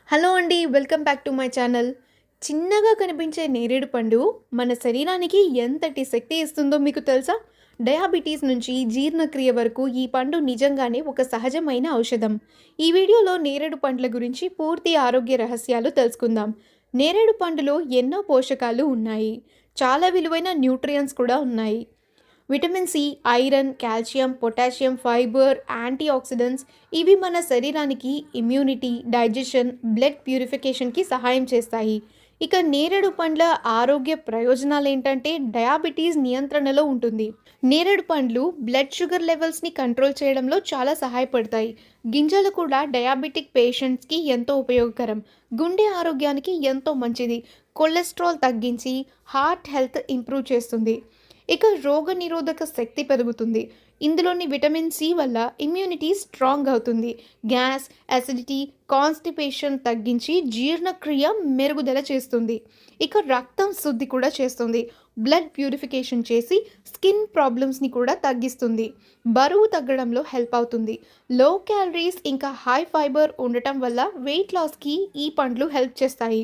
Hello అండి, welcome back to my channel. చిన్నగా కనిపించే నేరేడు పండు మన శరీరానికి ఎంతటి శక్తి ఇస్తుందో మీకు తెలుసా? డయాబెటీస్ నుంచి జీర్ణక్రియ వరకు ఈ పండు నిజంగానే ఒక సహజమైన ఔషధం. ఈ వీడియోలో నేరేడు పండ్ల గురించి పూర్తి ఆరోగ్య రహస్యాలు తెలుసుకుందాం. నేరేడు పండులో ఎన్నో పోషకాలు ఉన్నాయి. చాలా విలువైన న్యూట్రియంట్స్ కూడా ఉన్నాయి. Vitamin C, iron, calcium, potassium, fibre, antioxidants ఇవి మన శరీరానికి ఇమ్యూనిటీ, డైజెషన్, బ్లడ్ ప్యూరిఫికేషన్కి సహాయం చేస్తాయి. ఇక నేరేడు పండ్ల ఆరోగ్య ప్రయోజనాలు ఏంటంటే డయాబెటీస్ నియంత్రణలో ఉంటుంది. నేరేడు పండ్లు బ్లడ్ షుగర్ లెవెల్స్ని కంట్రోల్ చేయడంలో చాలా సహాయపడతాయి. గింజలు కూడా డయాబెటిక్ పేషెంట్స్కి ఎంతో ఉపయోగకరం. గుండె ఆరోగ్యానికి ఎంతో మంచిది. కొలెస్ట్రాల్ తగ్గించి హార్ట్ హెల్త్ ఇంప్రూవ్ చేస్తుంది. ఇక రోగనిరోధక శక్తి పెరుగుతుంది. ఇందులోని విటమిన్ సి వల్ల ఇమ్యూనిటీ స్ట్రాంగ్ అవుతుంది. గ్యాస్, అసిడిటీ, కాన్స్టిపేషన్ తగ్గించి జీర్ణక్రియ మెరుగుదల చేస్తుంది. ఇక రక్తం శుద్ధి కూడా చేస్తుంది. బ్లడ్ ప్యూరిఫికేషన్ చేసి స్కిన్ ప్రాబ్లమ్స్ని కూడా తగ్గిస్తుంది. బరువు తగ్గడంలో హెల్ప్ అవుతుంది. లో క్యాలరీస్ ఇంకా హై ఫైబర్ ఉండటం వల్ల వెయిట్ లాస్కి ఈ పండ్లు హెల్ప్ చేస్తాయి.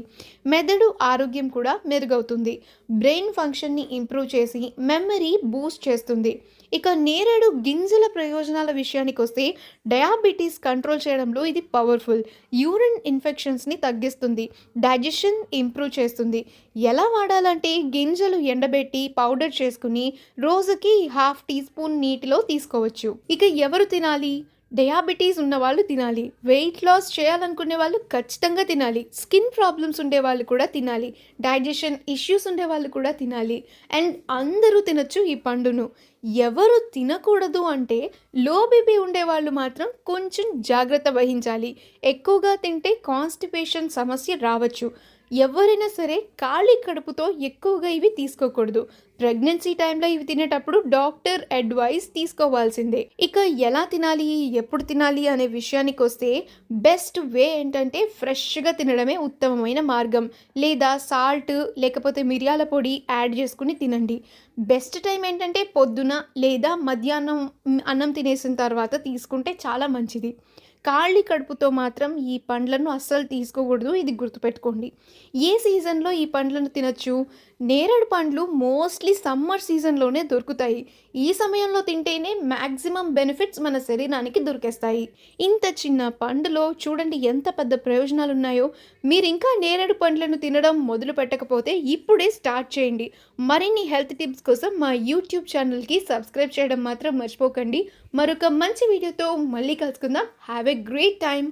మెదడు ఆరోగ్యం కూడా మెరుగవుతుంది. బ్రెయిన్ ఫంక్షన్ని ఇంప్రూవ్ చేసి మెమరీ బూస్ట్ చేస్తుంది. ఇక నేరేడు గింజల ప్రయోజనాల విషయానికి వస్తే డయాబెటీస్ కంట్రోల్ చేయడంలో ఇది పవర్ఫుల్. యూరిన్ ఇన్ఫెక్షన్స్ని తగ్గిస్తుంది. డైజెషన్ ఇంప్రూవ్ చేస్తుంది. ఎలా వాడాలంటే గింజలు ఎండబెట్టి పౌడర్ చేసుకుని రోజుకి ½ టీ స్పూన్ నీటిలో తీసుకోవచ్చు. ఇక ఎవరు తినాలి? డయాబెటీస్ ఉన్న వాళ్ళు తినాలి. వెయిట్ లాస్ చేయాలనుకునే వాళ్ళు ఖచ్చితంగా తినాలి. స్కిన్ ప్రాబ్లమ్స్ ఉండే వాళ్ళు కూడా తినాలి. డైజెషన్ ఇష్యూస్ ఉండే వాళ్ళు కూడా తినాలి. అండ్ అందరూ తినచ్చు ఈ పండును. ఎవరు తినకూడదు అంటే లో బీపీ ఉండేవాళ్ళు మాత్రం కొంచెం జాగ్రత్త వహించాలి. ఎక్కువగా తింటే కాన్స్టిపేషన్ సమస్య రావచ్చు. ఎవరైనా సరే ఖాళీ కడుపుతో ఎక్కువగా ఇవి తీసుకోకూడదు. ప్రెగ్నెన్సీ టైంలో ఇవి తినేటప్పుడు డాక్టర్ అడ్వైస్ తీసుకోవాల్సిందే. ఇక ఎలా తినాలి, ఎప్పుడు తినాలి అనే విషయానికి వస్తే బెస్ట్ వే ఏంటంటే ఫ్రెష్గా తినడమే ఉత్తమమైన మార్గం. లేదా సాల్ట్ లేకపోతే మిరియాల పొడి యాడ్ చేసుకుని తినండి. బెస్ట్ టైం ఏంటంటే పొద్దున లేదా మధ్యాహ్నం అన్నం తినేసిన తర్వాత తీసుకుంటే చాలా మంచిది. ఖాళీ కడుపుతో మాత్రం ఈ పండ్లను అస్సలు తీసుకోకూడదు. ఇది గుర్తుపెట్టుకోండి. ఏ సీజన్లో ఈ పండ్లను తినచ్చు? నేరేడు పండ్లు మోస్ట్లీ సమ్మర్ సీజన్లోనే దొరుకుతాయి. ఈ సమయంలో తింటేనే మ్యాక్సిమం బెనిఫిట్స్ మన శరీరానికి దొరికేస్తాయి. ఇంత చిన్న పండులో చూడండి ఎంత పెద్ద ప్రయోజనాలు ఉన్నాయో. మీరు ఇంకా నేరేడు పండ్లను తినడం మొదలు పెట్టకపోతే ఇప్పుడే స్టార్ట్ చేయండి. మరిన్ని హెల్త్ టిప్స్ కోసం మా యూట్యూబ్ ఛానల్కి సబ్స్క్రైబ్ చేయడం మాత్రం మర్చిపోకండి. మరొక మంచి వీడియోతో మళ్ళీ కలుసుకుందాం. Have a great time.